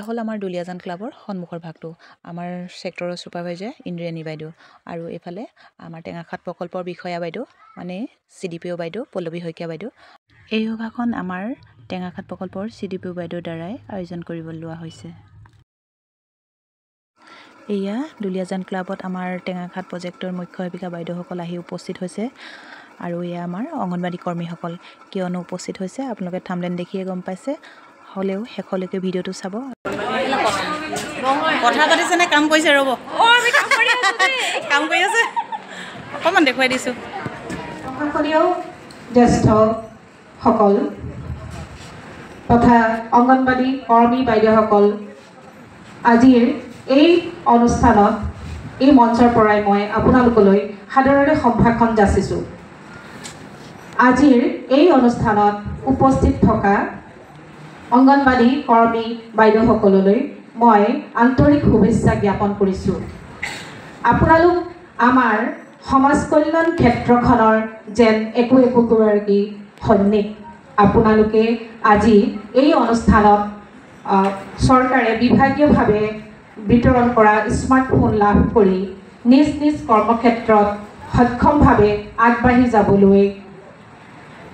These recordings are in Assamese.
হ'ল আমাৰ দুলীয়াজান ক্লাবৰ সন্মুখৰ ভাগটো আমাৰ ছেক্টৰৰ ছুপাৰভাইজাৰ ইন্দ্ৰাণী বাইদেউ আৰু এইফালে আমাৰ টেঙাখাত প্ৰকল্পৰ বিষয়া বাইদেউ মানে CDPO বাইদেউ পল্লৱী শইকীয়া বাইদেউ এই সভাখন আমাৰ টেঙাখাত প্ৰকল্পৰ CDPO বাইদেউৰ দ্বাৰাই আয়োজন কৰিবলৈ লোৱা হৈছে এয়া দুলীয়াজান ক্লাবত আমাৰ টেঙাখাত প্ৰজেক্টৰ মুখ্য সেৱিকা বাইদেউসকল আহি উপস্থিত হৈছে আৰু এয়া আমাৰ অংগনবাড়ী কৰ্মীসকল কিয়নো উপস্থিত হৈছে আপোনালোকে থাম্বনেইল দেখিয়ে গম পাইছে হলেও শেষলৈকে ভিডিঅ'টো চাব কথা পাতিছে নে কাম কৰিছে ৰ'ব কাম কৰি আছে অকণমান দেখুৱাই দিছোঁ জ্যেষ্ঠ সকল তথা অংগনবাড়ী কৰ্মী বাইদেউসকল আজিৰ এই অনুষ্ঠানত এই মঞ্চৰ পৰাই মই আপোনালোকলৈ সাদৰেৰে সম্ভাষণ যাচিছোঁ আজিৰ এই অনুষ্ঠানত উপস্থিত থকা অংগনবাড়ী কৰ্মী বাইদেউসকললৈ মই আন্তৰিক শুভেচ্ছা জ্ঞাপন কৰিছোঁ আপোনালোক আমাৰ সমাজ কল্যাণ ক্ষেত্ৰখনৰ যেন একো একোগৰাকী সৈনিক আপোনালোকে আজি এই অনুষ্ঠানত চৰকাৰে বিভাগীয়ভাৱে বিতৰণ কৰা স্মাৰ্টফোন লাভ কৰি নিজ নিজ কৰ্মক্ষেত্ৰত সক্ষমভাৱে আগবাঢ়ি যাবলৈ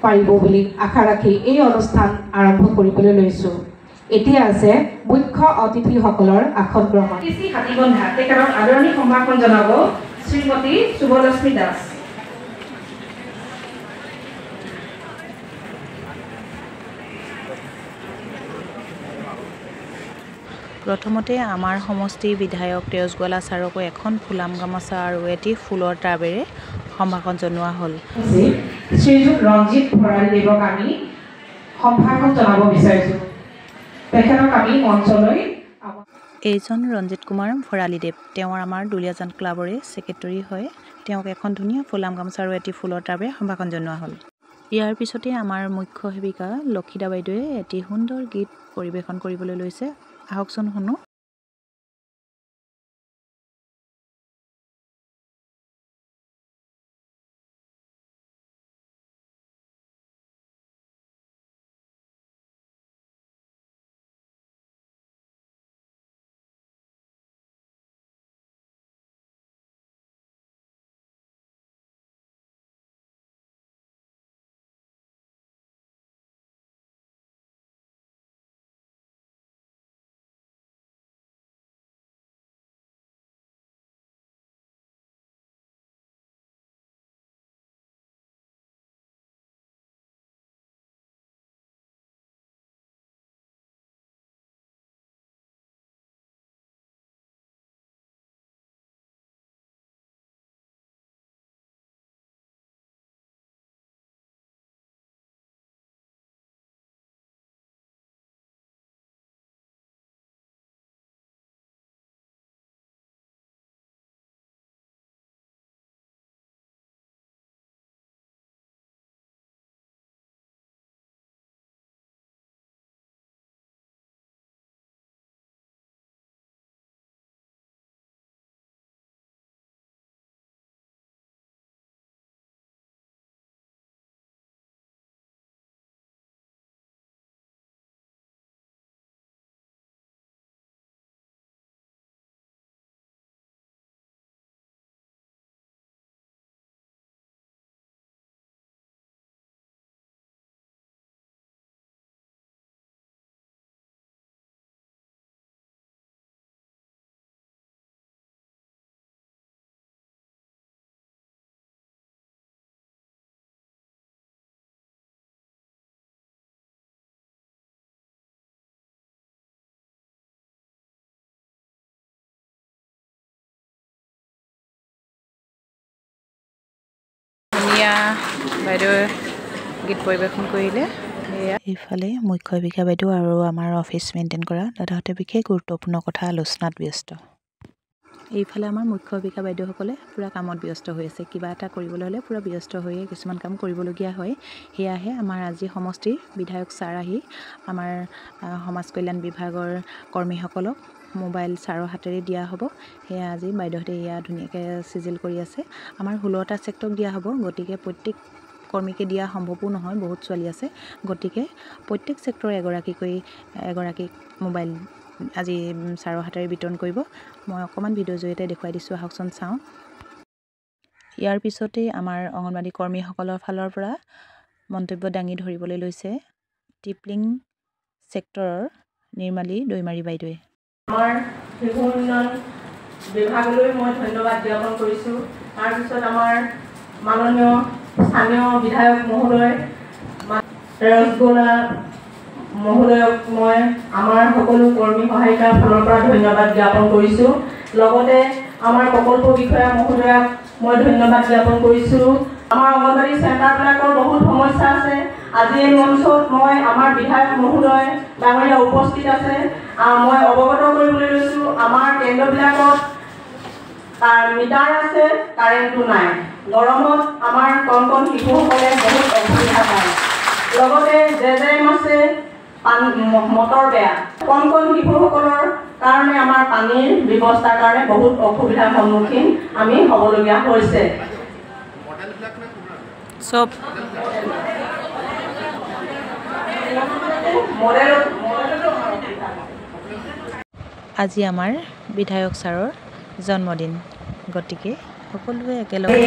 পাৰিব বুলি আশা ৰাখি এই অনুষ্ঠান আৰম্ভ কৰিবলৈ লৈছোঁ এতিয়া আছে মুখ্য অতিথিসকলৰ আসন গ্ৰহণ কৃষি হাতীবন্ধা তেখেতক আদৰণি সম্ভাষণ জনাব শ্ৰীমতী শুভলক্ষ্মী দাস প্ৰথমতে আমাৰ সমষ্টিৰ বিধায়ক তেজগোৱালা ছাৰকো এখন ফুলাম গামোচা আৰু এটি ফুলৰ টাবেৰে সম্ভাষণ জনোৱা হ'ল শ্ৰীযুত ৰঞ্জিত ভৰালীদেৱক আমি সম্ভাষণ জনাব বিচাৰিছোঁ তেখেতক আমি মঞ্চলৈ এইজন ৰঞ্জিত কুমাৰ ভৰালীদেৱ তেওঁ আমাৰ দুলীয়াজান ক্লাবৰে ছেক্ৰেটাৰী হয় তেওঁক এখন ধুনীয়া ফুলাম গামোচা আৰু এটি ফুলৰ টাবেৰে সম্ভাষণ জনোৱা হ'ল ইয়াৰ পিছতে আমাৰ মুখ্য সেৱিকা লক্ষিতা বাইদেৱে এটি সুন্দৰ গীত পৰিৱেশন কৰিবলৈ লৈছে আহকচোন শুনো বাইদেউ গীত পৰিৱেশন কৰিলে এইফালে মুখ্য সেৱিকা বাইদেউ আৰু আমাৰ অফিচ মেইনটেইন কৰা দাদাহঁতে বিশেষ গুৰুত্বপূৰ্ণ কথা আলোচনাত ব্যস্ত এইফালে আমাৰ মুখ্য সেৱিকা বাইদেউসকলে পূৰা কামত ব্যস্ত হৈ আছে কিবা এটা কৰিবলৈ হ'লে পূৰা ব্যস্ত হৈয়ে কিছুমান কাম কৰিবলগীয়া হয় সেয়াহে আমাৰ আজি সমষ্টিৰ বিধায়ক ছাৰ আহি আমাৰ সমাজ কল্যাণ বিভাগৰ কৰ্মীসকলক মোবাইল ছাৰৰ হাতেৰে দিয়া হ'ব সেয়া আজি বাইদেউহঁতে এয়া ধুনীয়াকৈ চিজিল কৰি আছে আমাৰ 16টা ছেক্টৰক দিয়া হ'ব গতিকে প্ৰত্যেক কৰ্মীকে দিয়া সম্ভৱো নহয় বহুত ছোৱালী আছে গতিকে প্ৰত্যেক ছেক্টৰ এগৰাকীক মোবাইল আজি ছাৰৰ হাতেৰে বিতৰণ কৰিব। মই অকণমান ভিডিঅ'ৰ জৰিয়তে দেখুৱাই দিছোঁ, আহকচোন চাওঁ। ইয়াৰ পিছতেই আমাৰ অংগনবাড়ী কৰ্মীসকলৰ ফালৰ পৰা মন্তব্য দাঙি ধৰিবলৈ লৈছে টিপলিং ছেক্টৰৰ নিৰ্মালী দৈমাৰী বাইদেৱে। আমাৰ শিশু উন্নয়ন বিভাগলৈ মই ধন্যবাদ জ্ঞাপন কৰিছোঁ। তাৰপিছত আমাৰ মাননীয় স্থানীয় বিধায়ক মহোদয় ৰসগোলা মহোদয়ক মই আমাৰ সকলো কৰ্মী সহায়িকাৰ ফালৰ পৰা ধন্যবাদ জ্ঞাপন কৰিছোঁ। লগতে আমাৰ প্ৰকল্প বিষয়া মহোদয়ক মই ধন্যবাদ জ্ঞাপন কৰিছোঁ। আমাৰ অংগনবাড়ী চেণ্টাৰবিলাকৰ বহুত সমস্যা আছে। আজি এই মঞ্চত মই আমাৰ বিধায়ক মহোদয় ডাঙৰীয়া উপস্থিত আছে, মই অৱগত কৰিবলৈ লৈছোঁ। আমাৰ কেন্দ্ৰবিলাকত মিটাৰ আছে, কাৰেণ্টটো নাই। গৰমত আমাৰ কণ শিশুসকলে বহুত অসুবিধা পায়। লগতে জেজেম আছে, মটৰ বেয়া। কণ শিশুসকলৰ কাৰণে আমাৰ পানীৰ ব্যৱস্থাৰ কাৰণে বহুত অসুবিধাৰ সন্মুখীন আমি হ'বলগীয়া হৈছে। চব আজি আমাৰ বিধায়ক ছাৰৰ জন্মদিন, গতিকে সকলোৱে একেলগে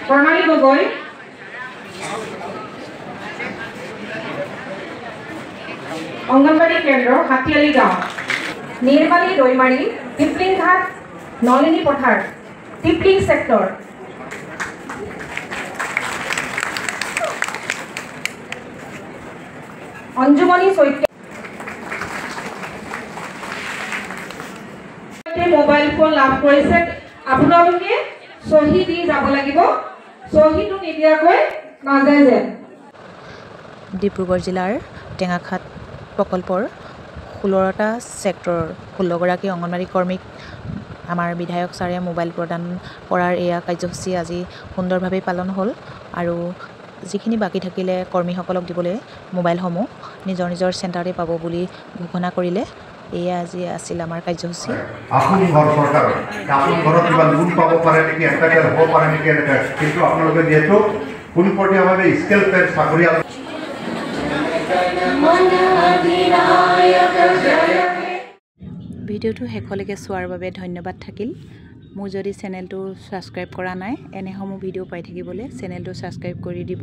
প্ৰণালী গগৈ, অংগনবাড়ী কেন্দ্ৰ হাতীয়ালি গাঁও, Nirmali Daimari, Tipling Ghat, Nalini Pathar, Tipling sector, Anjumoni Chaitya mobile phone লাভ কৰিছে। আপোনালোকে চহী দি যাব লাগিব, চহীটো নিদিয়াকৈ নাযায় যেন। ডিব্ৰুগড় জিলাৰ টেঙাখাট প্ৰকল্পৰ 16টা ছেক্টৰৰ 16গৰাকী অংগনবাড়ী কৰ্মীক আমাৰ বিধায়ক ছাৰে মোবাইল প্ৰদান কৰাৰ এয়া কাৰ্যসূচী আজি সুন্দৰভাৱে পালন হ'ল। আৰু যিখিনি বাকী থাকিলে কৰ্মীসকলক দিবলৈ মোবাইলসমূহ নিজৰ চেণ্টাৰতে পাব বুলি ঘোষণা কৰিলে। এয়া আজি আছিল আমাৰ কাৰ্যসূচী। আপুনি ঘৰ চৰকাৰ আপুনি ঘৰত কিবা লোন পাব পাৰে নেকি, এফআইআৰ হ'ব পাৰে নেকি, এনেকৈ। কিন্তু আপোনালোকে যিহেতু পোনপটীয়াভাৱে স্কেল পেড চাকৰিয়াল। ভিডিঅ'টো শেষলৈকে চোৱাৰ বাবে ধন্যবাদ থাকিল। মোৰ যদি চেনেলটো ছাবস্ক্ৰাইব কৰা নাই, এনেসমূহ ভিডিঅ' পাই থাকিবলৈ চেনেলটো ছাবস্ক্ৰাইব কৰি দিব।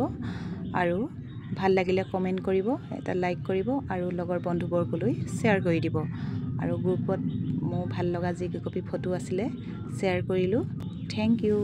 আৰু ভাল লাগিলে কমেণ্ট কৰিব, এটা লাইক কৰিব আৰু লগৰ বন্ধুবৰ্গলৈ শ্বেয়াৰ কৰি দিব। আৰু গ্ৰুপত মোৰ ভাল লগা যিকেইকপি ফটো আছিলে শ্বেয়াৰ কৰিলোঁ। Thank U.